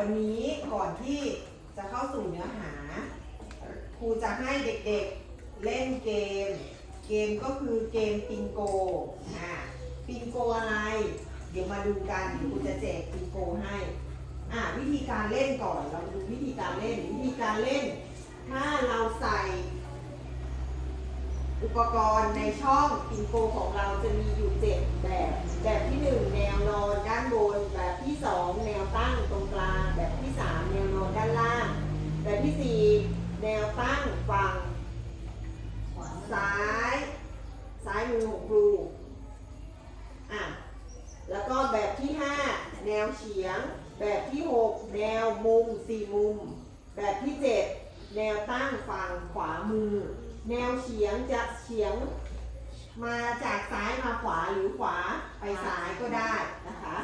วันนี้ก่อนที่จะเข้าสู่เนื้อหาครูจะให้เด็กๆเล่นเกมก็คือเกมปิงโกปิงโกอะไรเดี๋ยวมาดูกันเดี๋ยวครูจะแจกปิงโกให้วิธีการเล่นก่อนเราดูวิธีการเล่นถ้าเราใส่อุปกรณ์ในช่องปิงโกของเราจะมีอยู่7แบบที่1แนวนอนด้านบนแบบที่2แนวตั้งตรงกลางแบบที่3แนวนอนด้านล่างแบบที่4แนวตั้งฝั่งซ้ายมือของครูแล้วก็แบบที่5แนวเฉียงแบบที่6แนวมุม4มุมแบบที่7แนวตั้งฝั่งขวามือแนวเฉียงจะเฉียงมาจากซ้ายมาขวาหรือขวาไปซ้ายก็ได้นะคะ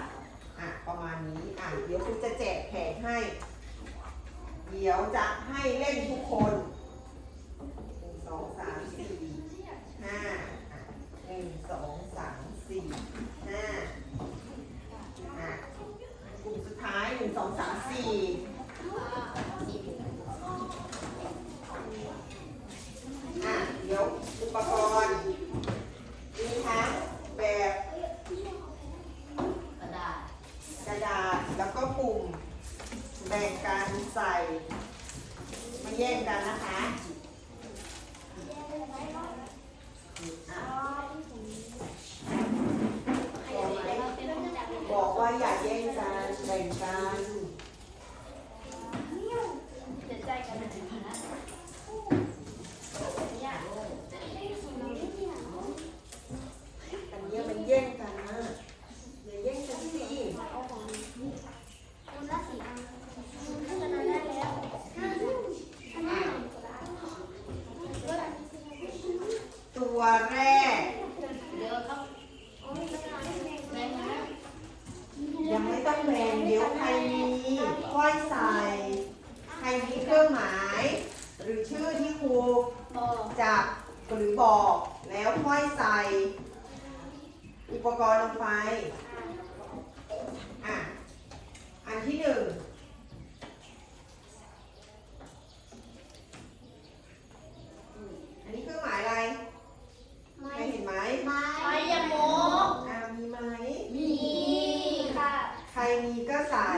ประมาณนี้เดี๋ยวครูจะแจกแผนให้เดี๋ยวจะให้เล่นทุกคน1 2 3 4 5 1 2 3 4 5กลุ่มสุดท้าย1 2 3 4เดี๋ยวอุปกรณ์มีทั้งแบบกระดาษแล้วก็ปุ่มแบ่งการใส่ไม่แย่งกันนะคะบอกว่าอย่าแย่งกันแบ่งกันมันแย่งกันนะอย่าแย่งกันสิตัวแรกยังไม่ต้องแบ่งเดี๋ยวใครมีค่อยใส่ใครมีเครื่องหมายหรือชื่อที่ครูจับหรือบอกแล้วค่อยใส่อุปกรณ์ลงไปอันที่1อันนี้เครื่องหมายอะไรใครเห็นไหมไม้ยมกมีไหมมีค่ะใครมีก็ใส่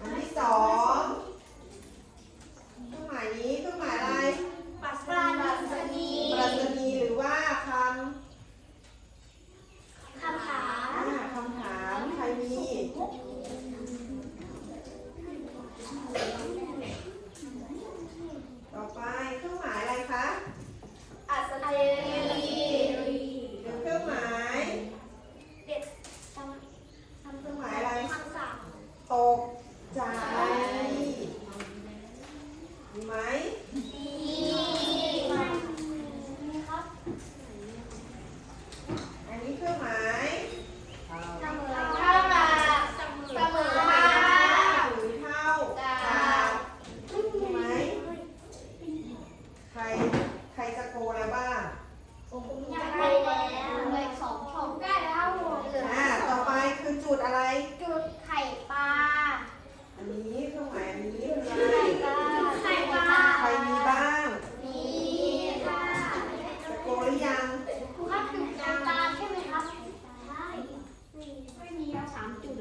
อันที่2เครื่องหมายนี้เครื่องหมายอะไรปรัชนีหรือว่าคำถาม ใครมีต่อไปเครื่องหมายอะไรคะอัศนีเครื่องหมายเด็กเครื่องหมายอะไรตกใจมีไหมครับอันนี้เครื่องหมายเสมอหรือเท่ากับมีไหมใครจะโกแล้วบ้างยังไปแล้วเลย2ใกล้แล้วต่อไปคือจุดอะไรจุดไข่ปลาอันนี้เครื่องหมายอันนี้คืออะไข่ไรปลาใครมีบ้างมีค่ะ จะโกหรือยังครับจุดตาใช่ไหมครับใช่ไม่มี3จุด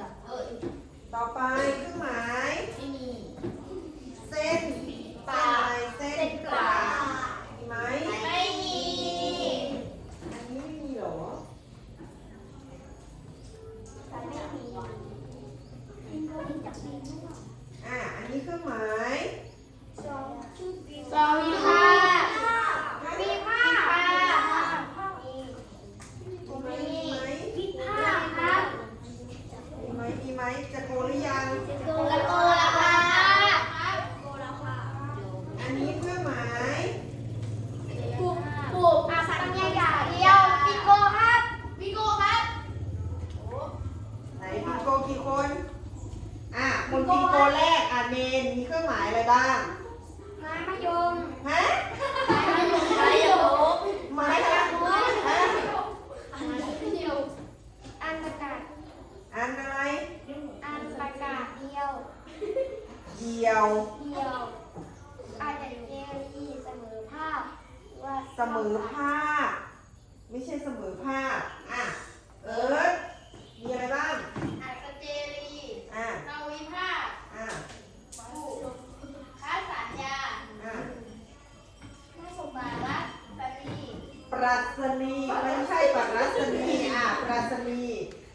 ต่อไปเครื่องหมาย ไม่มี เส้นปลายเส้นปลามีไหมไม่มี อันนี้ไม่มีเหรอไม่มีอันนี้เครื่องหมายสองมีผ้ามีผ้ามีผ้าครับ มีไหมจะโกหรือยังโกละค่ะอันนี้เครื่องหมายปุ่มสัญญาเดียวบิโก้ครับไหนบิงโกกี่คนคนบิงโกแรกเนนมีเครื่องหมายอะไรบ้างไม้มะยมฮะไม้ไม้อะไรอันประกาศ ยว เดียวอาจจะเจรีเสมอภาพว่า เสมอภาคไม่ใช่เสมอภาคอ่ะเอิร์ธมีอะไรบ้าง อาจจะเจรี อ่ะ นวิภาค อ่ะ ค้าสัญญา อ่ะ แม่สมบัติรัตนี ปรัชนีไม่ใช่ปรัชนีอ่ะปรัชนี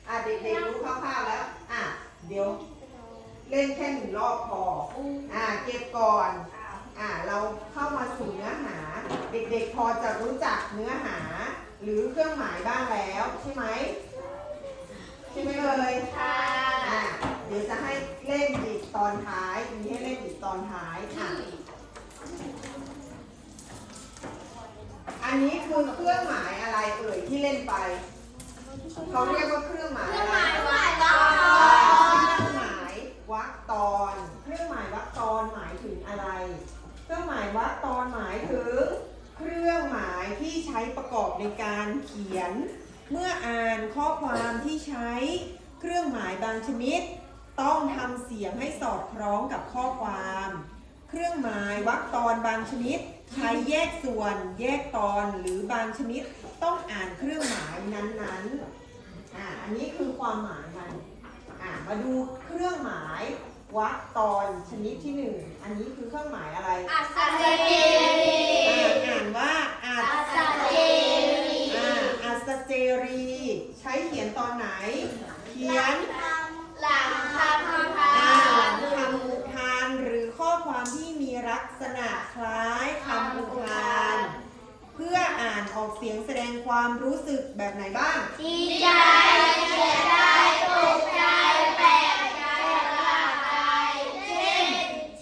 อ่ะเด็กๆรู้คร่าวๆแล้วอ่ะเดี๋ยวเล่นแค่1 รอบพอเก็บก่อนเราเข้ามาสู่เนื้อหา เด็กๆพอจะรู้จักเนื้อหา หรือเครื่องหมายบ้างแล้วใช่ไหมเลย ค่ะ เดี๋ยวจะให้เล่นอีกตอนท้ายมีให้เล่นอีกตอนท้ายอันนี้คือเครื่องหมายอะไรเอ่ยที่เล่นไปเขาเรียกว่าเครื่องหมายอะไร เครื่องหมายวรรคตอนเครื่องหมายวรรคตอนหมายถึงอะไร เครื่องหมายวรรคตอนหมายถึงเครื่องหมายที่ใช้ประกอบในการเขียน เมื่ออ่านข้อความที่ใช้เครื่องหมายบางชนิด ต้องทำเสียงให้สอดคล้องกับข้อความ เครื่องหมายวรรคตอนบางชนิด ใช้แยกส่วนแยกตอนหรือบางชนิดต้องอ่านเครื่องหมายนั้นๆอันนี้คือความหมายมันมาดูเครื่องหมายวรรคตอนชนิดที่1อันนี้คือเครื่องหมายอะไร อัศเจรี อ่านว่าอัศ เจรี อัศเจรี ใช้เขียนตอนไหน เขียน หลังคำอุทา หลั น งคำอุทานหรือข้อความที่มีลักษณะคล้ายคำอุทานเพื่ออ่านออกเสียงแสดงความรู้สึกแบบไหนบ้าง ดีใจเสียใจตกใจแปลกใจประหลาดใจเช่น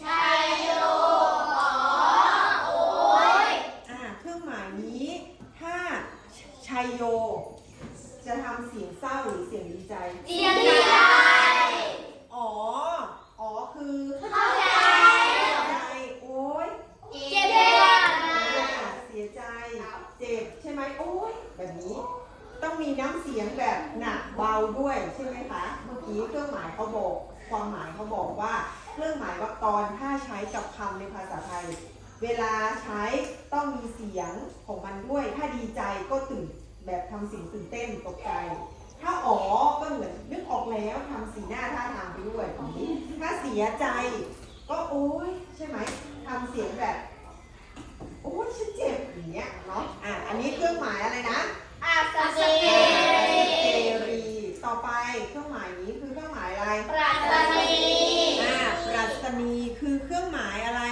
ชัยโยอ๋อโอ้ย เครื่องหมายนี้ถ้าชัยโยจะทำเสียงเศร้าหรือเสียงดีใจ ดีใจ อ๋อคือ เข้าใจ ใจโอ๊ย เจ็บปวด เสียใจเจ็บใช่ไหมโอ๊ยแบบนี้ต้องมีน้ำเสียงแบบหนักเบาด้วยใช่ไหมคะเมื่อกี้เครื่องหมายเขาบอกความหมายเขาบอกว่าเครื่องหมายวรรคตอนถ้าใช้กับคำในภาษาไทย เวลาใช้ต้องมีเสียงของมันด้วยถ้าดีใจก็ตื่นแบบทำเสียงตื่นเต้นตกใจถ้าอ๋อก็เหมือนนึกออกแล้วทำสีหน้าท่าทางไปด้วยถ้าเสียใจก็โอ๊ยใช่ไหมทำเสียงแบบโอ๊ยฉันเจ็บอย่างเงี้ยเนาะอันนี้เครื่องหมายอะไรนะ อัศเจ เจ รี รีต่อไปเครื่องหมายนี้คือเครื่องหมายอะไร ปรัชนี ปรัชนีคือเครื่องหมายอะไร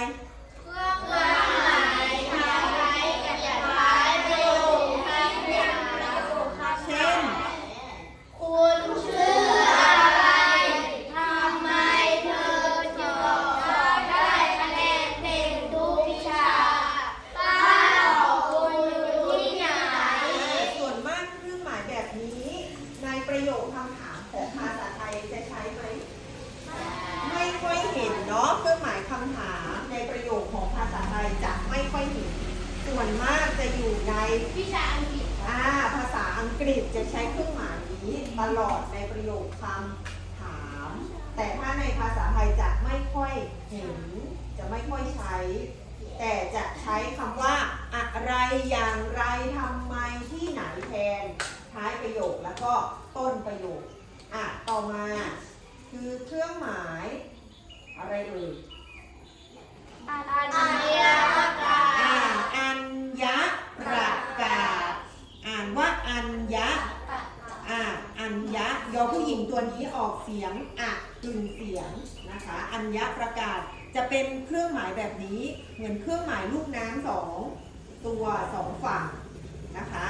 เครื่องหมายทำให้กับอย่างท้ายประโยคทำอย่างระบุคำ เช่น คุณชื่ออะไรทำไมเธอสอบได้คะแนนเต็มทุกวิชาบ้านของคุณอยู่ที่ไหน ส่วนมากเครื่องหมายแบบนี้ในประโยคคำถามของภาษาไทยจะใช้ไหม ไม่ค่อยเห็นเนาะเครื่องหมายคำถามในประโยคของภาษาไทยจะไม่ค่อยเห็นส่วนมากจะอยู่ใน วิชาอังกฤษ ภาษาอังกฤษจะใช้เครื่องหมายนี้ตลอดในประโยคคำถาม แต่ถ้าในภาษาไทยจะไม่ค่อยเห็นจะไม่ค่อยใช้ แต่จะใช้คำว่าอะไรอย่างไรทำไมที่ไหนแทนท้ายประโยคแล้วก็ต้นประโยคต่อมาคือเครื่องหมายอะไรเอ่ย อัญญประกาศ อัญญประกาศอ่านว่าอัญญอัญญยอผู้หญิงตัวนี้ออกเสียงกึ่งเสียงนะคะอัญญประกาศจะเป็นเครื่องหมายแบบนี้เหมือนเครื่องหมายลูกน้ำสองตัวสองฝั่งนะคะ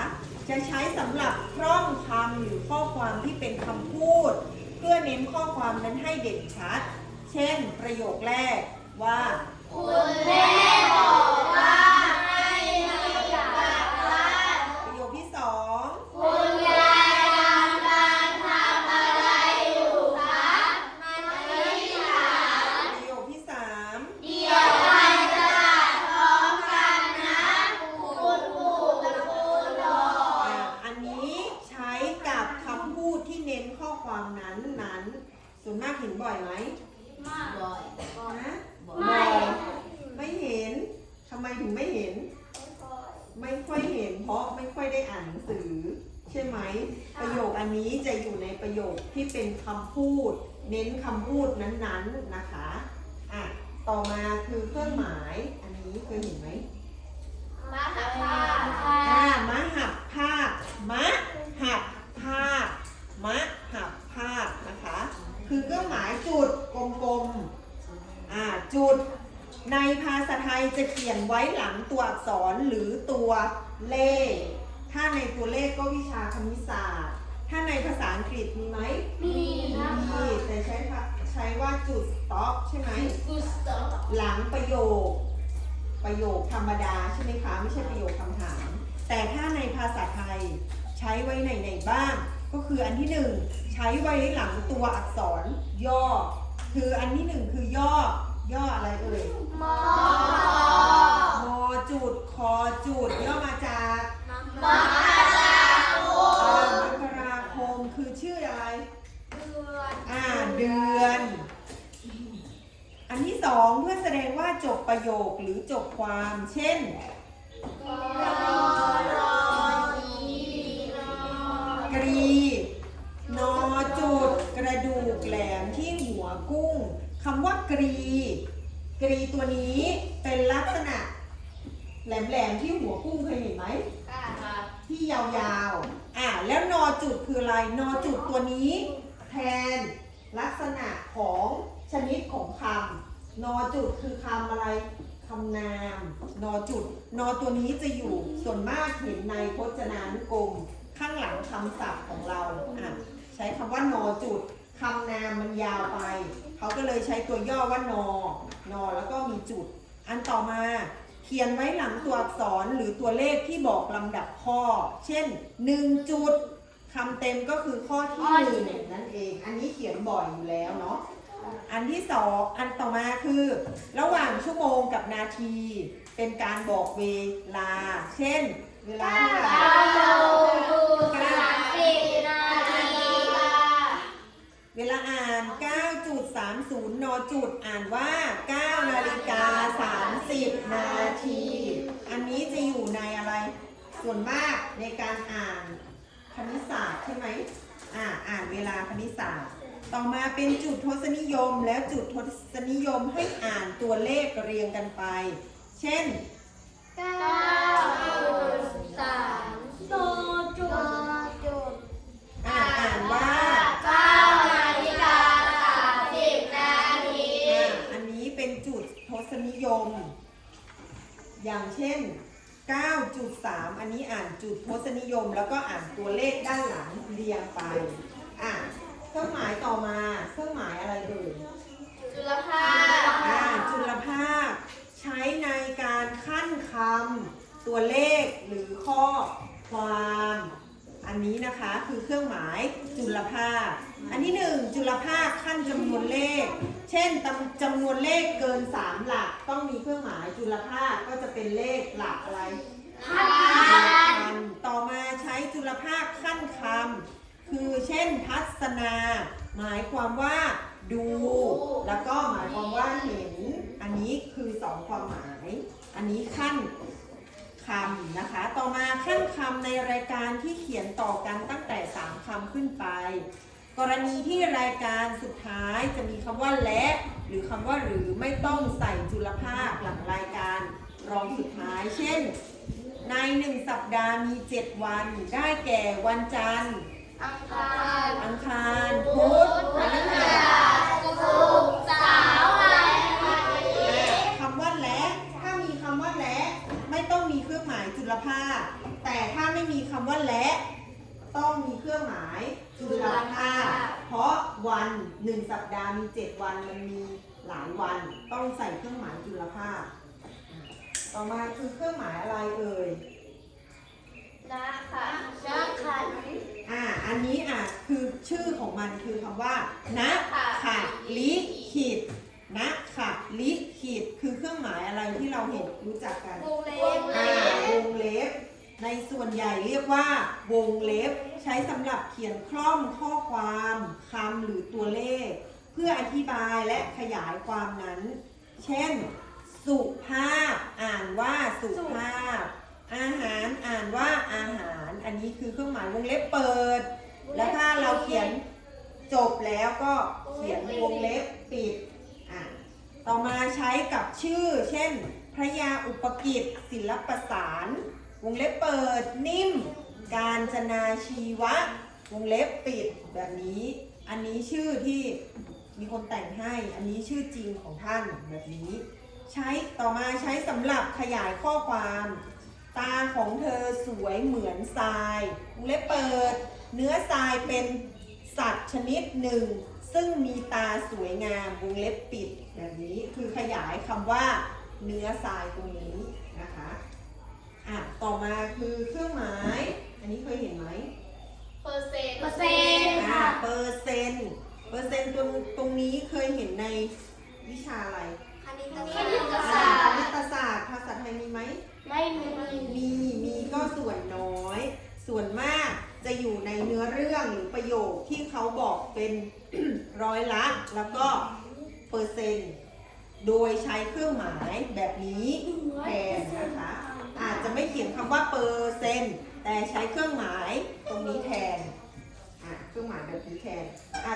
จะใช้สำหรับพร่องคำหรือข้อความที่เป็นคำพูด เพื่อเน้นข้อความนั้นให้เด่นชัด เช่นประโยคแรกว่า คุณแม่บอกว่าให้รีบกลับบ้าน ประโยคที่สอง คุณยายกำลังทำอะไรอยู่คะมันไม่ถาม ประโยคที่สาม เดี๋ยวไปตลาดพร้อมกันนะคุณปู่กับคุณบอก อันนี้ใช้กับคำพูดที่เน้นข้อความนั้นส่วนมากเห็นบ่อยไหม บ่อย นะ ไม่ ไม่เห็นทำไมถึงไม่เห็น ไม่ค่อยเห็นเพราะไม่ค่อยได้อ่านหนังสือใช่ไหมประโยคอันนี้จะอยู่ในประโยคที่เป็นคำพูด เน้นคำพูดนั้นๆนะคะอ่ะต่อมาคือเครื่องหมายอันนี้เคยเห็นไหม มหาภาค มหับภาคมะหับภาคมะหับภาคนะคะคือเครื่องหมายจุดกลมๆจุดในภาษาไทยจะเขียนไว้หลังตัวอักษรหรือตัวเลขถ้าในตัวเลขก็วิชาคณิตศาสตร์ถ้าในภาษาอังกฤษมีไหม มีครับ มีแต่ใช้ว่าจุด stop ใช่ไหม กุสโต หลังประโยคธรรมดาใช่ไหมคะไม่ใช่ประโยคคำถามแต่ถ้าในภาษาไทยใช้ไว้ไหนบ้างก็คืออันที่หนึ่งใช้ไว้หลังตัวอักษรย่อคืออันที่หนึ่งคือย่ออะไรเอ่ย ม มอจุดคอจุดย่อมาจาก มหาราคม มกราคมคือชื่ออะไร เดือน เดือนอันที่สองเพื่อแสดงว่าจบประโยคหรือจบความเช่น รออีรอก รีนอจุดกระดูกแหลมที่หัวกุ้งคำว่ากรีตัวนี้เป็นลักษณะแหลมๆที่หัวกุ้งเคยเห็นไหมที่ยาวๆแล้วนอจุดคืออะไรนอจุดตัวนี้แทนลักษณะของชนิดของคำนอจุดคือคำอะไรคำนามนอจุดนอตัวนี้จะอยู่ส่วนมากเห็นในพจนานุกรมข้างหลังคำศัพท์ของเราใช้คำว่านอจุดคำนามมันยาวไปเขาก็เลยใช้ตัวย่อว่านอแล้วก็มีจุดอันต่อมาเขียนไว้หลังตัวอักษรหรือตัวเลขที่บอกลำดับข้อเช่น1จุดคำเต็มก็คือข้อที่1นั่นเองอันนี้เขียนบ่อยอยู่แล้วเนาะอันที่สองอันต่อมาคือระหว่างชั่วโมงกับนาทีเป็นการบอกเวลาเช่นเวลาเท่าไหร่ 9:30 นาที เวลาอ่าน 9.30 นจุดอ่านว่า 9 นาฬิกา 30 นาที อันนี้จะอยู่ในอะไร ส่วนมากในการอ่านคณิตศาสตร์ใช่ไหมอ่านเวลาคณิตศาสตร์ ต่อมาเป็นจุดทศนิยมแล้วจุดทศนิยมให้อ่านตัวเลขเรียงกันไป เช่น 9.3 อ่านว่า 9 นาฬิกา 30 นาที อันนี้เป็นจุดทศนิยม อย่างเช่น 9.3 อันนี้อ่านจุดทศนิยมแล้วก็อ่านตัวเลขด้านหลังเรียงไปเครื่องหมายต่อมาเครื่องหมายอะไรเอ่ย จุลภาค จุลภาคใช้ในการขั้นคำตัวเลขหรือข้อความอันนี้นะคะคือเครื่องหมายจุลภาคอันที่1จุลภาคขั้นจำนวนเลขเช่นจำนวนเลขเกิน3หลักต้องมีเครื่องหมายจุลภาคก็จะเป็นเลขหลักอะไรพันต่อมาใช้จุลภาคขั้นคำคือเช่นทัศนาหมายความว่าดูแล้วก็หมายความว่าเห็นอันนี้คือ2ความหมายอันนี้ขั้นคำนะคะต่อมาขั้นคำในรายการที่เขียนต่อกันตั้งแต่3คำขึ้นไปกรณีที่รายการสุดท้ายจะมีคำว่าและหรือคำว่าหรือไม่ต้องใส่จุลภาคหลังรายการรองสุดท้ายเช่นใน1สัปดาห์มี7วันได้แก่วันจันทร์อังคาร พุธพฤหัส ศุกร์เสาร์อาทิตย์ คำว่าและถ้ามีคำว่าและไม่ต้องมีเครื่องหมายจุลภาคแต่ถ้าไม่มีคำว่าและต้องมีเครื่องหมายจุลภาคเพราะวัน1สัปดาห์มี7วันมันมีหลายวันต้องใส่เครื่องหมายจุลภาคต่อมาคือเครื่องหมายอะไรเอ่ย นะคะอันนี้คือชื่อของมันคือคำว่านะขะลิขิตนะขะลิขิตคือเครื่องหมายอะไรที่เราเห็นรู้จักกัน วงเล็บ วงเล็บในส่วนใหญ่เรียกว่าวงเล็บใช้สำหรับเขียนคล่อมข้อความคำหรือตัวเลข เ พื่ออธิบายและขยายความนั้น เช่นสุภาพอ่านว่าสุภาพอาหารอ่านว่าอาหารอันนี้คือเครื่องหมายวงเล็บเปิดแล้วถ้าเราเขียนจบแล้วก็เขียนวงเล็บปิดต่อมาใช้กับชื่อเช่นพระยาอุปกิจศิลปสารวงเล็บเปิดนิ่มกาญจนาชีวะวงเล็บปิดแบบนี้อันนี้ชื่อที่มีคนแต่งให้อันนี้ชื่อจริงของท่านแบบนี้ใช้ต่อมาใช้สำหรับขยายข้อความตาของเธอสวยเหมือนทรายวงเล็บเปิดเนื้อทรายเป็นสัตว์ชนิดหนึ่งซึ่งมีตาสวยงามวงเล็บปิดแบบนี้คือขยายคำว่าเนื้อทรายตรงนี้นะคะต่อมาคือเครื่องหมายอันนี้เคยเห็นไหมเปอร์เซ็นต์ค่ะเปอร์เซ็นต์ตรงนี้เคยเห็นในวิชาอะไรคณิตศาสตร์คณิตศาสตร์ภาษาไทยมีไหมไม่มีก็ส่วนน้อยส่วนมากจะอยู่ในเนื้อเรื่องหรือประโยคที่เขาบอกเป็น ร้อยละแล้วก็เปอร์เซ็นต์โดยใช้เครื่องหมายแบบนี้แทนนะคะอาจจะไม่เขียนคำว่าเปอร์เซ็นต์แต่ใช้เครื่องหมายตรงนี้แทนเครื่องหมายแบบนี้แทน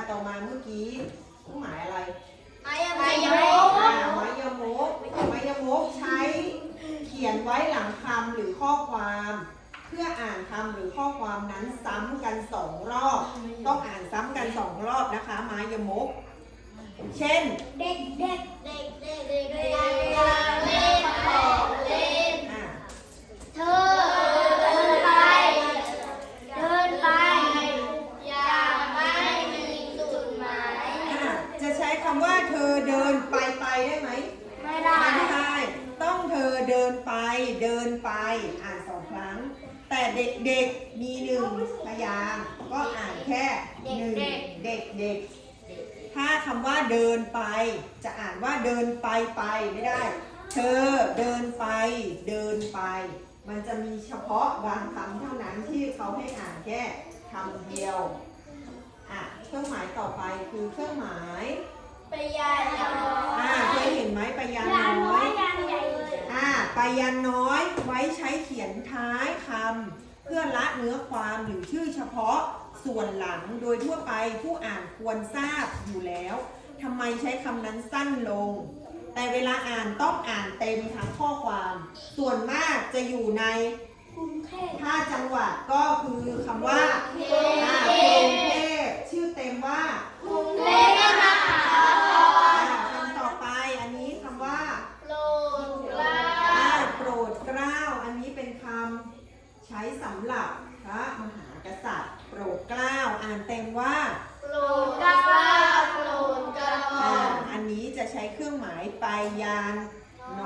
ต่อมาเมื่อกี้เครื่องหมายอะไรไม้ยมกใช้เขียนไว้หลังคำหรือข้อความเพื่ออ่านคำหรือข้อความนั้นซ้ำกัน2 รอบต้องอ่านซ้ำกัน2 รอบนะคะไม้ยมกเช่นเด็กเล่นของเล่นเธอเดินไปอย่างไม่มีจุดหมายจะใช้คำว่าเธอเดินไปได้ไหมไม่ได้ต้องเธอเดินไปอ่าน2 ครั้งแต่เด็กมี1 พยางค์ก็อ่านแค่1เด็กถ้าคำว่าเดินไปจะอ่านว่าเดินไปไม่ได้เธอเดินไปมันจะมีเฉพาะบางคำเท่านั้นที่เขาให้อ่านแค่คำเดียวเครื่องหมายต่อไปคือเครื่องหมายปยานน้อยเคยเห็นไหมปยานน้อยปยานน้อยไว้ใช้เขียนท้ายคำเพื่อละเนื้อความหรือชื่อเฉพาะส่วนหลังโดยทั่วไปผู้อ่านควรทราบอยู่แล้วทำไมใช้คำนั้นสั้นลงแต่เวลาอ่านต้องอ่านเต็มทั้งข้อความส่วนมากจะอยู่ในถ้าจังหวัดก็คือคำว่ากรุงเทพชื่อเต็มว่ากรุงเทพมหานครคำต่อไปอันนี้คำว่าโปรดเกล้าอันนี้เป็นคำใช้สำหรับพระมหากษัตริย์โปรดเกล้าอ่านเต็มว่าโปรดเกล้าโปรดกระหม่อมอันนี้จะใช้เครื่องหมายปยานน้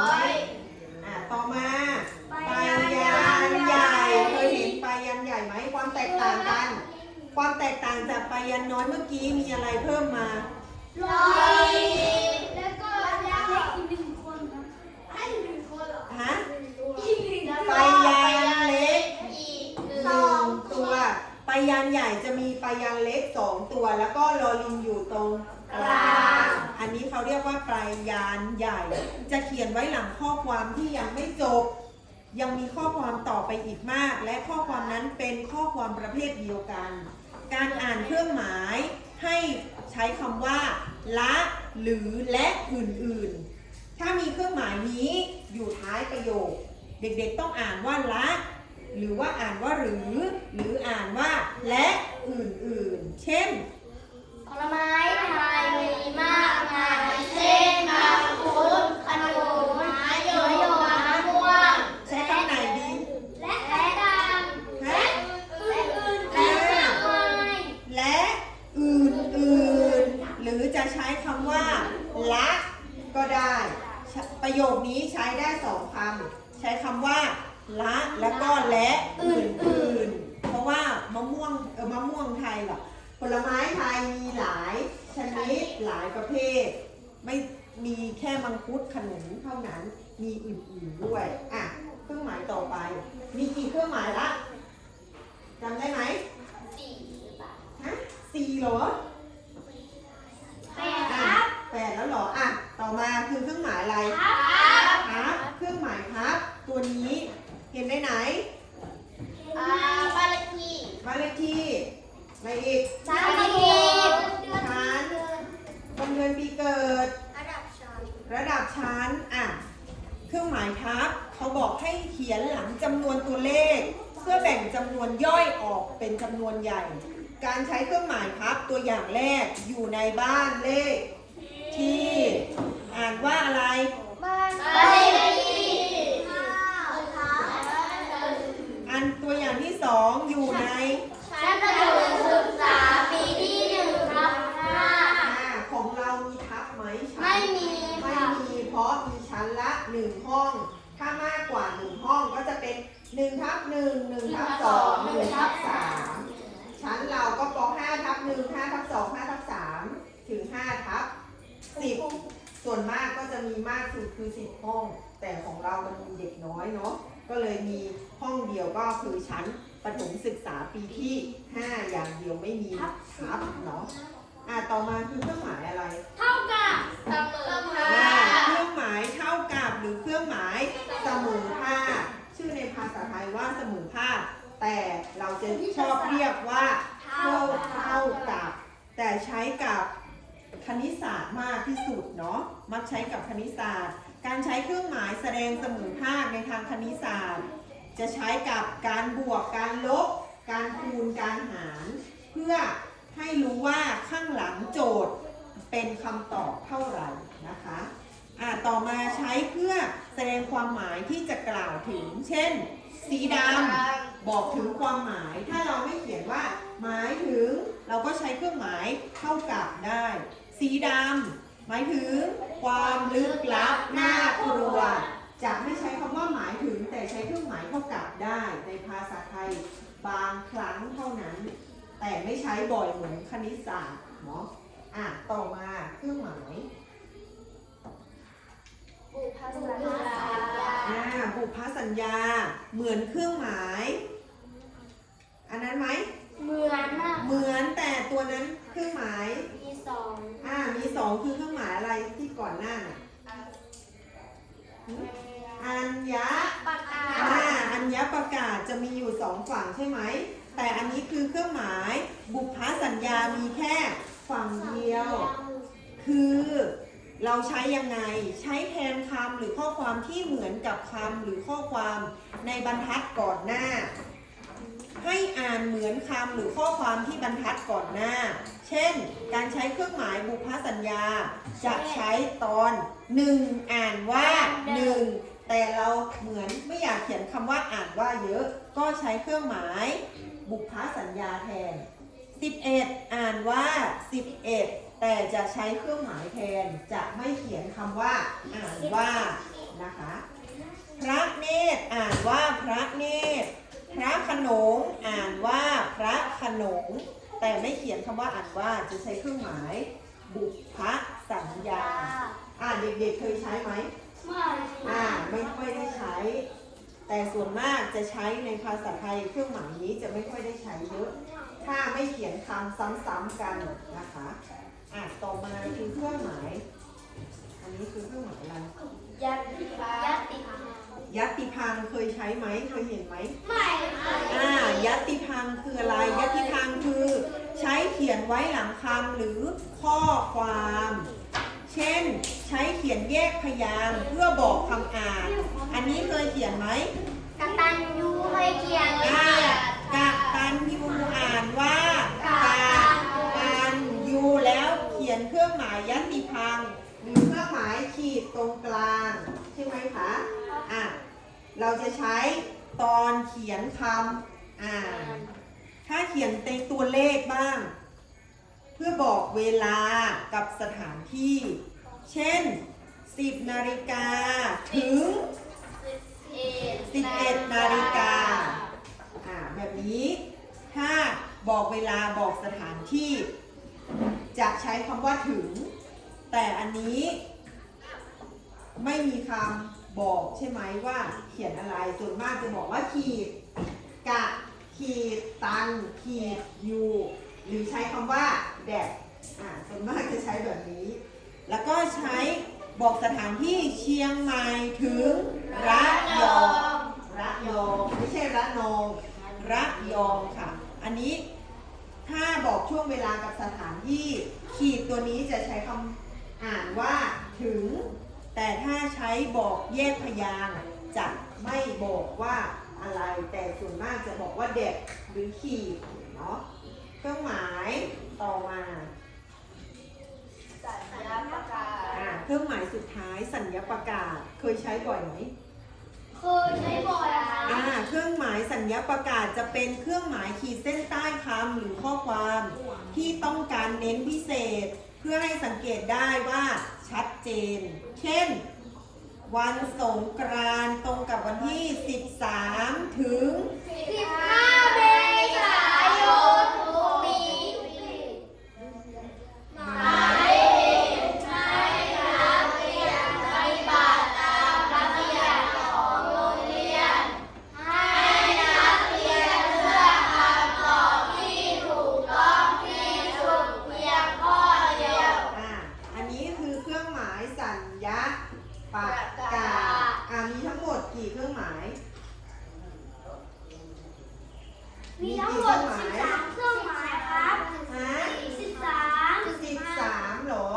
อยต่อมาปยานใหญ่เคยเห็นปยานใหญ่ไหมความแตกต่างกันความแตกต่างจากปยานน้อยเมื่อกี้มีอะไรเพิ่มมาแล้วก็เล็กอีก1 คนให้1 คนเหรอปยานเล็กอีก1 ตัวปยานใหญ่จะมีปยานเล็ก2 ตัวแล้วก็ลอลิงอยู่ตรงกลางอันนี้เขาเรียกว่าปยานใหญ่จะเขียนไว้หลังข้อความที่ยังไม่จบยังมีข้อความต่อไปอีกมากและข้อความนั้นเป็นข้อความประเภทเดียวกันการอ่านเครื่องหมายให้ใช้คำว่าละหรือและอื่นๆถ้ามีเครื่องหมายนี้อยู่ท้ายประโยคเด็กๆต้องอ่านว่าละหรือว่าอ่านว่าหรืออ่านว่าและอื่นๆเช่นผลไม้ไทยมีมากมายเช่นมังคุดขนุนมะยมมะม่วงใช้คำไหนดีและอื่นๆหรือจะใช้คำว่าละก็ได้ประโยคนี้ใช้ได้2 คำใช้คำว่าละแล้วก็และอื่นๆเพราะว่ามะม่วงไทยหรอผลไม้ไทยมีหลายชนิดหลายประเภทไม่มีแค่มังคุดขนุนเท่านั้นมีอื่นๆด้วยเครื่องหมายต่อไปมีกี่เครื่องหมายละจำได้ไหม4 เหรอ แล้วเหรออ่ะต่อมาคือเครื่องหมายอะไรพับเครื่องหมายพับตัวนี้เห็นได้ไหน บ้านเลขที่ บ้านเลขที่อะไรอีก ชั้นที่ ชั้นวันเดือนปีเกิด ระดับชั้น ระดับชั้นอ่ะเครื่องหมายพับเขาบอกให้เขียนหลังจำนวนตัวเลข เพื่อแบ่งจำนวนย่อยออกเป็นจำนวนใหญ่ การใช้เครื่องหมายพับตัวอย่างแรกอยู่ในบ้านเลขที่อ่านว่าอะไร บ้านเลขที่อันตัวอย่างที่สองอยู่ใน ชั้นประถมศึกษาปีที่1/5ของเรามีทับไหมชั้น ไม่มี ไม่ ค่ะ มีเพราะมีชั้นละ1ห้อง ถ้ามากกว่า1ห้องก็จะเป็น1/1 1/2 1/3 ชั้นเราก็ป5/1 5/2 5/3 ถึง5/10 ส่วนมากก็จะมีมากสุดคือ10ห้อง แต่ของเรามันมีเด็กน้อยเนาะก็เลยมีห้องเดียวก็คือชั้นประถมศึกษาปีที่5อย่างเดียวไม่มีทับเนาะต่อมาคือเครื่องหมายอะไร เท่ากับเสมอภาค เครื่องหมายเท่ากับหรือเครื่องหมายเสมอภาคชื่อในภาษาไทยว่าเสมอภาคแต่เราจะชอบเรียกว่าเท่ากับแต่ใช้กับคณิตศาสตร์มากที่สุดเนาะมักใช้กับคณิตศาสตร์การใช้เครื่องหมายแสดงเสมอภาคในทางคณิตศาสตร์จะใช้กับการบวกการลบการคูณการหารเพื่อให้รู้ว่าข้างหลังโจทย์เป็นคำตอบเท่าไหร่นะคะต่อมาใช้เพื่อแสดงความหมายที่จะกล่าวถึงเช่นสีดำบอกถึงความหมายถ้าเราไม่เขียนว่าหมายถึงเราก็ใช้เครื่องหมายเท่ากับได้สีดำหมายถึงความลึกลับน่ากลัวจะไม่ใช้คำว่าหมายถึงแต่ใช้เครื่องหมายเท่ากับได้ในภาษาไทยบางครั้งเท่านั้นแต่ไม่ใช้บ่อยเหมือนคณิตศาสตร์เนาะต่อมาเครื่องหมายบุพสัญญาเหมือนเครื่องหมายอันนั้นไหม เหมือนมาก เหมือนแต่ตัวนั้นเครื่องหมาย มีสอง มีสองคือเครื่องหมายอะไรที่ก่อนหน้าน่ะอัญญะ ประกาศ อัญญประกาศจะมีอยู่สองฝั่งใช่ไหมแต่อันนี้คือเครื่องหมายบุพสัญญามีแค่ฝั่งเดียวคือเราใช้ยังไงใช้แทนคำหรือข้อความที่เหมือนกับคำหรือข้อความในบรรทัดก่อนหน้าให้อ่านเหมือนคำหรือข้อความที่บรรทัดก่อนหน้าเช่นการใช้เครื่องหมายบุพสัญญาจะใช้ตอน1อ่านว่า1แต่เราเหมือนไม่อยากเขียนคำว่าอ่านว่าเยอะก็ใช้เครื่องหมายบุพสัญญาแทน11อ่านว่า11แต่จะใช้เครื่องหมายแทนจะไม่เขียนคำว่าอ่านว่านะคะพระเนตรอ่านว่าพระเนตรพระโขนงอ่านว่าพระโขนงแต่ไม่เขียนคำว่าอ่านว่าจะใช้เครื่องหมายบุพสัญญาเด็กๆเคยใช้ไหมไม่ค่อยได้ใช้แต่ส่วนมากจะใช้ในภาษาไทยเครื่องหมายนี้จะไม่ค่อยได้ใช้เยอะถ้าไม่เขียนคำซ้ำๆกันนะคะต่อมาคือเครื่องหมายอันนี้คือเครื่องหมายอะไร ยัตติพัง ยัตติพังเคยใช้ไหมเคยเห็นไหม ไม่เคย ยัตติพังคืออะไรยัตติพังคือใช้เขียนไว้หลังคำหรือข้อความเช่นใช้เขียนแยกพยางค์เพื่อบอกคำอ่านอันนี้เคยเขียนไหม กตัญญูเคยเขียน กตัญญูอ่านว่ากตัญญูแล้วเขียนเครื่องหมายยัตติพังหรือเครื่องหมายขีดตรงกลางใช่ไหมคะเราจะใช้ตอนเขียนคำอ่านถ้าเขียนในตัวเลขบ้างเพื่อบอกเวลากับสถานที่เช่น10 นาฬิกาถึง11 นาฬิกาแบบนี้ถ้าบอกเวลาบอกสถานที่จะใช้คำว่าถึงแต่อันนี้ไม่มีคำบอกใช่ไหมว่าเขียนอะไรส่วนมากจะบอกว่าขีดกะขีดตันขีดยูหรือใช้คำว่าแดดส่วนมากจะใช้แบบนี้ แล้วก็ใช้บอกสถานที่เชียงใหม่ถึงระยองระยองไม่ใช่ระนองระยองค่ะอันนี้ถ้าบอกช่วงเวลากับสถานที่ขีดตัวนี้จะใช้คำอ่านว่าถึงแต่ถ้าใช้บอกแยกพยางค์จะไม่บอกว่าอะไรแต่ส่วนมากจะบอกว่าเด็กหรือขีดเนาะเครื่องหมายต่อมา สัญประกาศ เครื่องหมายสุดท้ายสัญญประกาศเคยใช้บ่อยไหม เคยใช้บ่อยค่ะ เครื่องหมายสัญญประกาศจะเป็นเครื่องหมายขีดเส้นใต้คำหรือข้อความที่ต้องการเน้นพิเศษ เพื่อให้สังเกตได้ว่าชัดเจน เช่น วันสงกรานต์ตรงกับวันที่ 13 ถึง 15 เมษายนทุกปีหมายเหตุให้นักเรียนปฏิบัติตามระเบียบของโรงเรียนให้นักเรียนเลือกคำตอบที่ถูกต้องที่สุดเพียงข้อเดียว อันนี้คือเครื่องหมายสัญญประกาศมีทั้งหมดกี่เครื่องหมาย มีทั้งหมด13เครื่องหมายครับ ฮะ 13เหรอ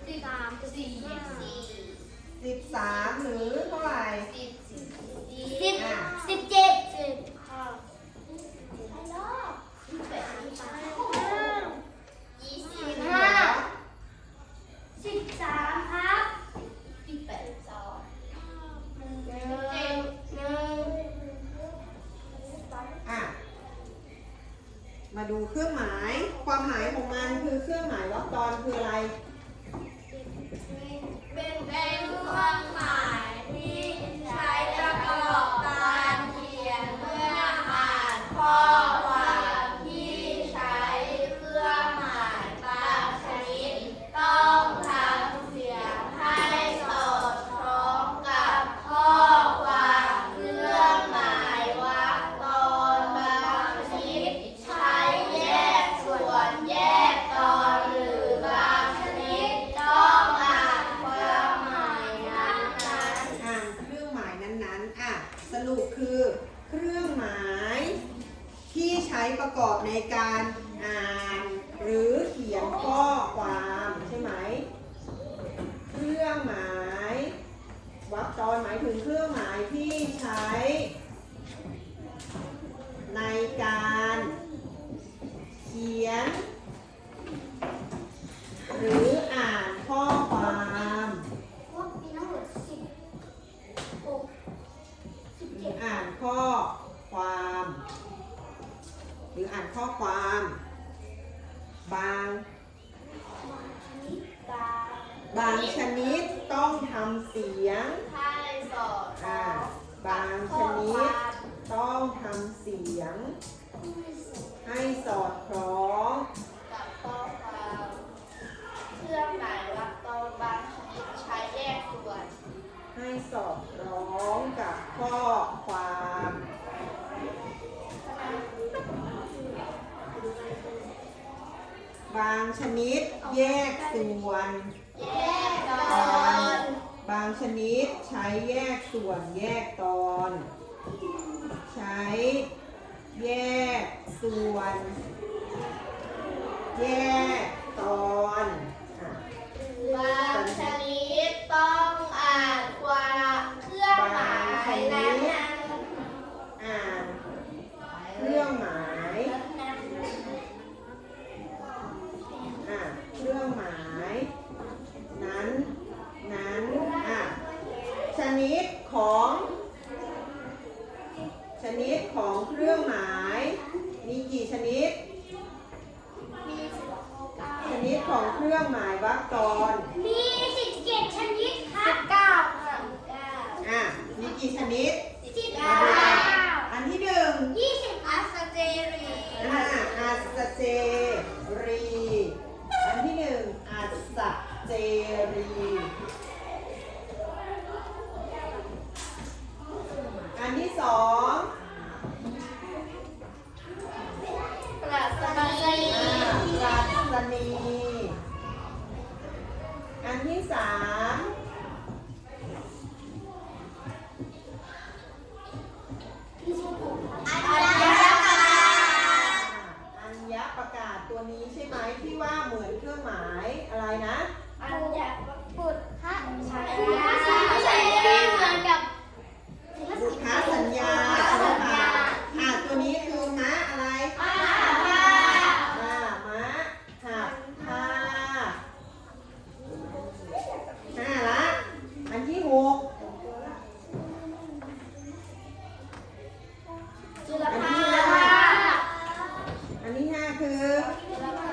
13หรือเท่าไหร่ มาดูเครื่องหมายความหมายของมันคือเครื่องหมายวรรคตอนคืออะไร เป็นเครื่องหมายที่ใช้ประกอบการเขียนเมื่ออ่านข้อความที่ใช้เครื่องหมายบางชนิดต้องทำเสียงให้สอดคล้องกับข้อความเครื่องหมายวรรคตอนบางชนิดใช้แยกส่วนแยกตอนหรือบางชนิดต้องอ่านความหมายนั้นๆ อ่านเครื่องหมายนั้นๆสรุปคือเครื่องหมายที่ใช้ประกอบในการอ่านหรือเขียนข้อความใช่ไหมเครื่องหมายวรรคตอนหมายถึงเครื่องหมายที่ใช้ในการเขียนหรืออ่านข้อความ มีทั้งหมด16 หรืออ่านข้อความหรืออ่านข้อความบางชนิดต้องทำเสียง ให้สอดคล้อง บางชนิดต้องทำเสียง ให้สอดคล้อง กับข้อความเครื่องหมายวรรคตอนบางชนิดใช้แยกส่วน ให้สอดคล้องกับข้อความบางชนิดแยกส่วน แยกตอน บางชนิดใช้แยกส่วนแยกตอน ใช้แยกส่วน แยกตอนบางชนิดต้องอ่านความเครื่องหมายนั้น อ่านเครื่องหมายเครื่องหมายนั้นชนิดของเครื่องหมายมีกี่ชนิด ชนิดของเครื่องหมายวรรคตอน มี17ชนิดครับ19ค่ะ มีกี่ชนิด 19 อันที่หนึ่ง 20อัสเจรี อัสเจรี อันที่หนึ่งอัสเจรี อันที่สอง ปรัชนี ปรัชนี อันที่ ที่3อัญญประกาศตัวนี้ใช่ไหมที่ว่าเหมือนเครื่องหมายอะไรนะ บุตรพระสัญญาเหมือนกับ บุพสัญญาใช่ไหมตัวนี้คือม้าอะไรม้าหับผ้าละอันที่6จุลภา อันที่5คือจุลภา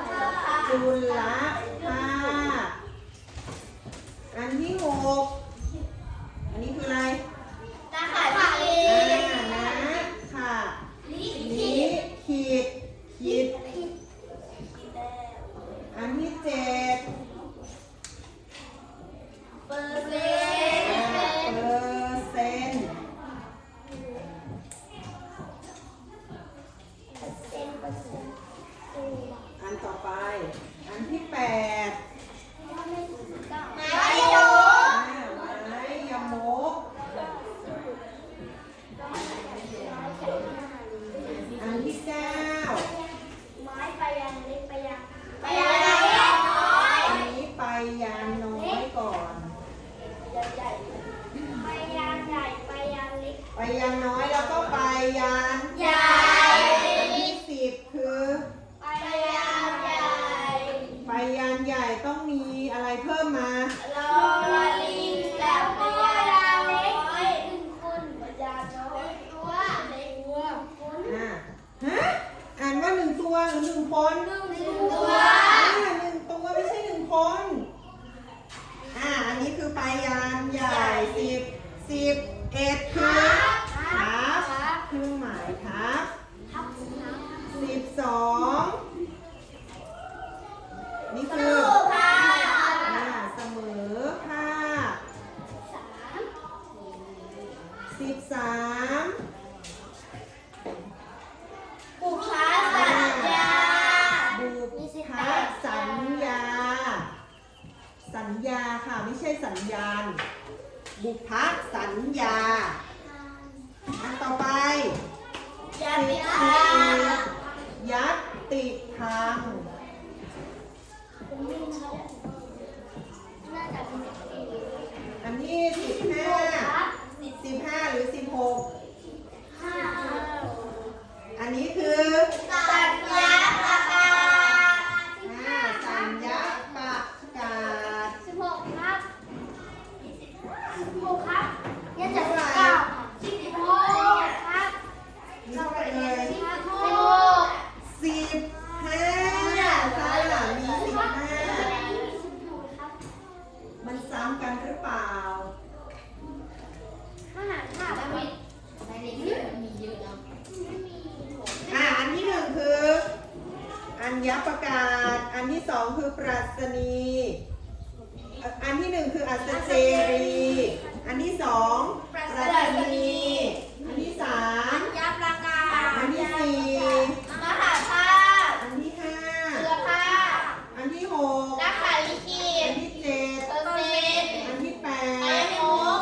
อันที่6อันนี้คืออะไรตาขาดลี นะค่ะ ลิ นี้ขีดอันที่7เปอร์เซ็นต์ เปอร์เซ็นต์อันต่อไปอันที่8ไม้โย ไม้ยมกอันที่9ไม้ไปยังเล็กไปยังน้อย อันนี้ไปยานน้อยก่อน ไปยังใหญ่ไปยังเล็ก ไปยานน้อยแล้วก็ไปยาน ใหญ่ อันที่10คือ ไปยังใหญ่ ไปยานใหญ่ต้องมีอะไรเพิ่มมา ลอลิงกับพยางเล็กคนพยางน้อยตัวเล็กวัว ฮะอ่านว่า1ตัวหรือ1คน1 ตัว1ตัวไม่ใช่1คนอันนี้คือไปยานใหญ่11คือทับเครื่องหมายทับ12นี่คือเสมอภาค13บุพสัญญา บุพสัญญา สัญญาค่ะไม่ใช่สัญญาณ บุพสัญญาอันต่อไปยัตติ ยัตติทางอันที่15หรือ16อันนี้คือสัญญาประกาศ สัญญาประกาศ16ครับ16ครับยังจะ19ครับ มีเท่าไหร่เลย 16 15ค่ะมี15มันซ้ำกันหรือเปล่า ทหารค่ะแล้วมีในนี้มีเยอะเนาะ อันที่1คืออัญญประกาศอันที่2คือปรัชนีอันที่1คืออัศเจรีอันที่2ปรัชนีอันที่3 ยับประกาศ อันที่4มหาภาค อันที่5 เรือภาค อันที่6นักข่าวลิขิ อั ต นที่7เปอร์เซ็นต์ อันที่ ไม้ 8 โย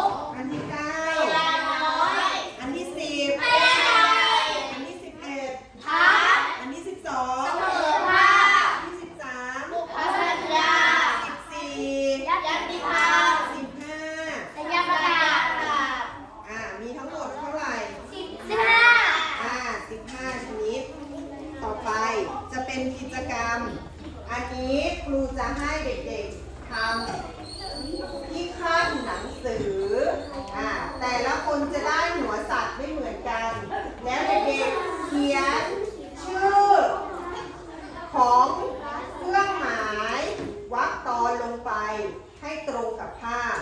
ก อันที่ พยางน้อย 9 อันที่10พยางใหญ่ อันที่11ทับ อันที่12 เสมอภาค อันที่13 บุพสัญญา 14 ยัตติภาค 15 สัญญาประกาศ มีทั้งหมดเท่าไหร่ 15 15 ชนิด ต่อไปจะเป็นกิจกรรม อันนี้ครูจะให้เด็กๆทำที่ขั้นหนังสือ แต่ละคนจะได้หัวสัตว์ไม่เหมือนกัน แล้วเด็กๆเขียนชื่อของเครื่องหมายวรรคตอนลงไปให้ตรงกับภาพ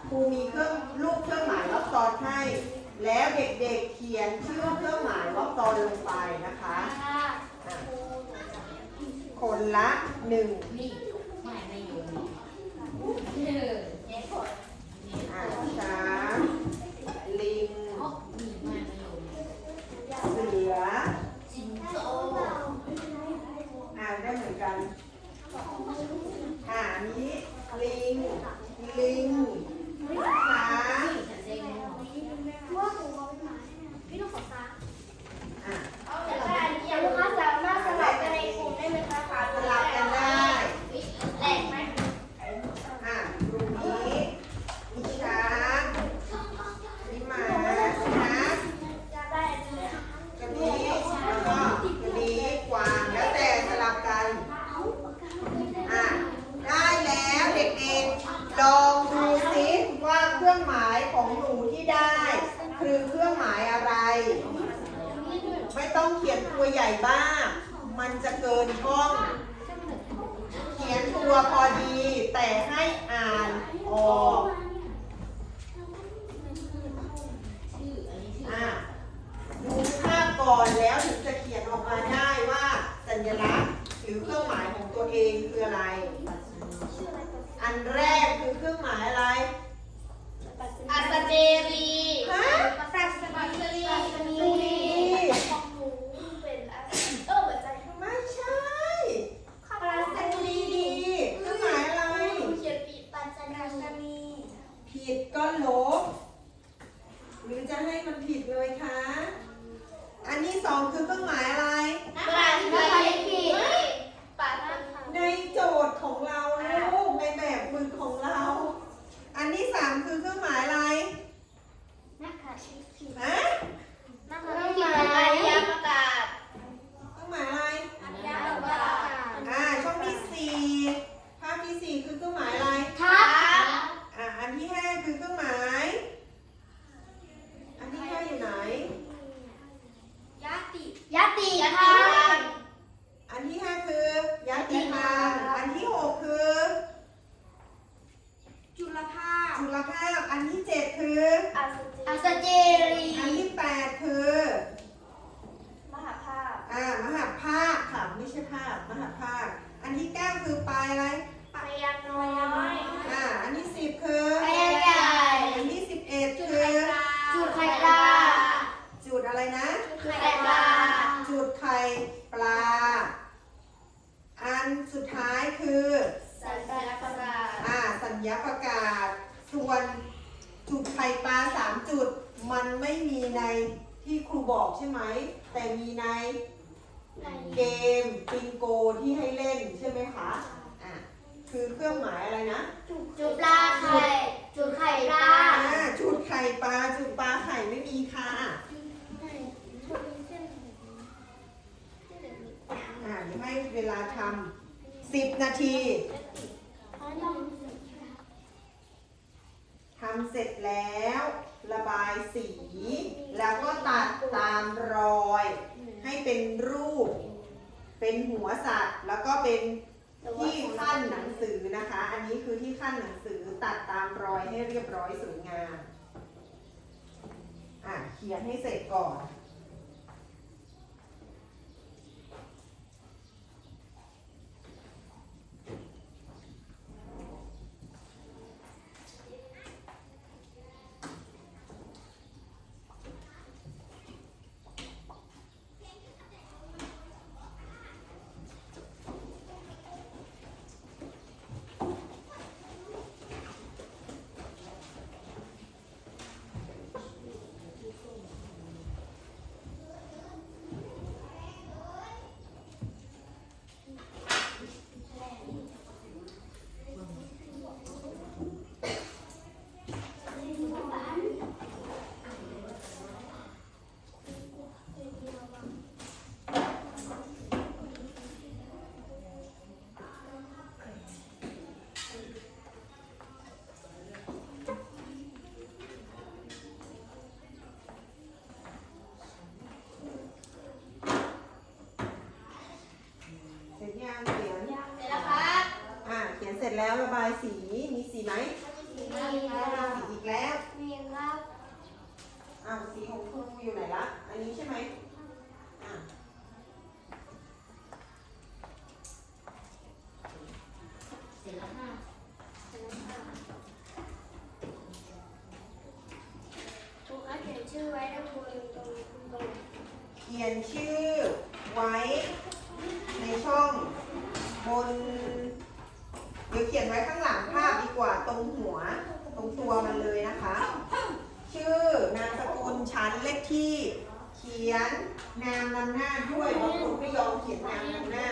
ครูมีรูปเครื่องหมายวรรคตอนให้ แล้วเด็กๆเขียนชื่อเครื่องหมายวรรคตอนลงไปนะคะ คนละ1ช้างลิงเสือได้เหมือนกันอันนี้ลิง ลิงช้าง ว่าหนูเขาเป็นหมาพี่ต้องขอตา อ่ะ แต่ว่าอันนี้ลูกค้าสามารถสลับกันในกลุ่มได้ไหมคะ สลับกันได้ แหลกไหม อ่ะกลุ่มนี้มีช้างมีหมานะ จะได้เลย กระบี่แล้วก็กระบี่กวางแล้วแต่สลับกัน อ่ะได้แล้วเด็กๆ ลองดูซิว่าเครื่องหมายของหนูที่ได้ คือเครื่องหมายอะไร ไม่ต้องเขียนตัวใหญ่บ้างมันจะเกินช่อง เขียนตัวพอดี แต่ให้อ่านออกอ่ะดูภาพก่อนแล้วถึงจะเขียนออกมาได้ว่าสัญลักษณ์หรือเครื่องหมายของตัวเองคืออะไร อันแรกคือเครื่องหมายอะไร อัสเจรี ฮะ ปัสสาวะของหนูเป็นหัวใจ ไม่ใช่ ปลาสนี เครื่องหมายอะไร เขียนปีปัสสนี ผิดก็ลบ หรือจะให้มันผิดเลยคะ อันที่สองคือเครื่องหมายอะไร ปลาสนีปัสสาวะ ในโจทย์ของเราลูกในแบบฝึกของเรา อันที่สามคือเครื่องหมายอะไร นักข่าวชื่อผิด ฮะ นักข่าวชื่อผิดอาญาประกาศ เครื่องหมายอะไร อาญาประกาศ ช่องที่สี่ภาพที่สี่คือเครื่องหมายอะไร ทับ อันที่ห้าคือเครื่องหมาย อันที่ห้าอยู่ไหน ยติค่ะ อันที่ห้าคือยัตติพานอันที่หกคือ จุลภาพ จุลภาพ อันที่เจ็ดคือ อัสเจรี อันที่แปดคือ มหาภาพ มหาภาคค่ะไม่ใช่ภาพมหาภาค อันที่เก้าคือปลายอะไร ปยัญน้อย อันที่สิบคือ ปยัญใหญ่ อันที่11คือ จุดไข่ปลา จุดอะไรนะ จุดไข่ปลา จุดไข่ปลา อันสุดท้ายคือ สัญลักษณ์ประกาศ สัญญาประกาศ ส่วนจุดไข่ปลา3จุด มันไม่มีในที่ครูบอกใช่ไหม แต่มีในเกมปิงโกที่ให้เล่นใช่ไหมคะ คือเครื่องหมายอะไรนะ จุดปลาไข่จุดไข่ปลา จุดไข่ปลา จุดปลาไข่ไม่มีค่ะเดี๋ยวให้เวลาทำ10 นาที ทำเสร็จแล้วระบายสี แล้วก็ตัดตามรอย ให้เป็นรูป เป็นหัวสัตว์ แล้วก็เป็นที่ขั้นหนังสือนะคะ อันนี้คือที่ขั้นหนังสือตัดตามรอยให้เรียบร้อยสวยงามเขียนให้เสร็จก่อน เสร็จยังเขียน เสร็จแล้วครับ เขียนเสร็จแล้วระบายสี มีสีไหม มีครับ สีอีกแล้ว มีครับ สีของครูอยู่ไหนละ อันนี้ใช่ไหมเสร็จแล้วค่ะถูกแล้วเขียนชื่อไว้นะครูตรง เขียนชื่อไว้ในช่องบน เดี๋ยวเขียนไว้ข้างหลังภาพดีกว่าตรงหัว ชั้นเลขที่ เขียนนามนำหน้าด้วยบางคนไม่ยอมเขียนนามนำหน้า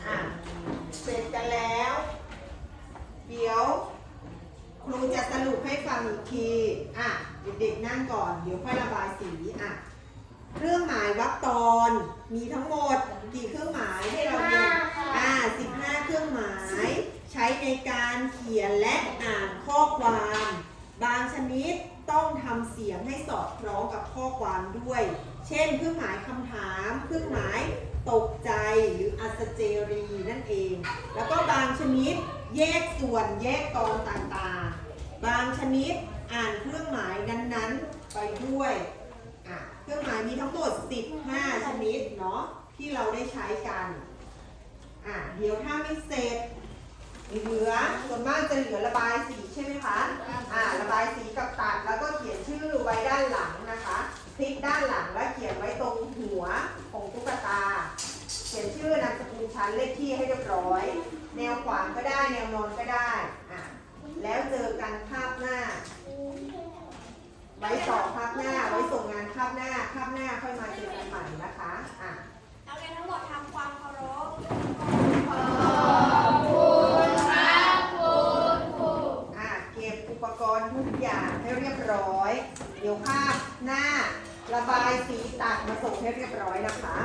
อ่ะเสร็จกันแล้ว เดี๋ยวครูจะสรุปให้ฟังอีกทีอ่ะเด็กๆนั่งก่อนเดี๋ยวค่อยระบายสีอ่ะเครื่องหมายวรรคตอนมีทั้งหมดกี่เครื่องหมายให้เราเรียน15 เครื่องหมายใช้ในการเขียนและอ่านข้อความบางชนิดต้องทำเสียงให้สอดคล้องกับข้อความด้วย เช่นเครื่องหมายคำถามเครื่องหมายตกใจหรืออัศเจรีนั่นเอง แล้วก็บางชนิดแยกส่วนแยกตอนต่างๆบางชนิดอ่านเครื่องหมายนั้นๆไปด้วยเครื่องหมายมีทั้งหมด15ชนิดเนาะที่เราได้ใช้กันเดี๋ยวถ้าไม่เสร็จเหลือส่วนมากจะเหลือระบายสีใช่ไหมคะระบายสีกับตัดแล้วก็เขียนชื่อไว้ด้านหลังนะคะพลิกด้านหลังแล้วเขียนไว้ตรงหัวของตุ๊กตาเขียนชื่อนามสกุลชั้นเลขที่ให้เรียบร้อยแนวขวางก็ได้แนวนอนก็ได้แล้วเจอกันคาบหน้าไว้สอบคาบหน้าไว้ส่งงานคาบหน้าค่อยมาเจอกันใหม่นะคะนักเรียนทั้งหมดทำความเคารพขอบคุณครับคุณครู เก็บอุปกรณ์ทุกอย่างให้เรียบร้อยเดี๋ยวคาบหน้าระบายสีตัดมาส่งให้เรียบร้อยนะคะ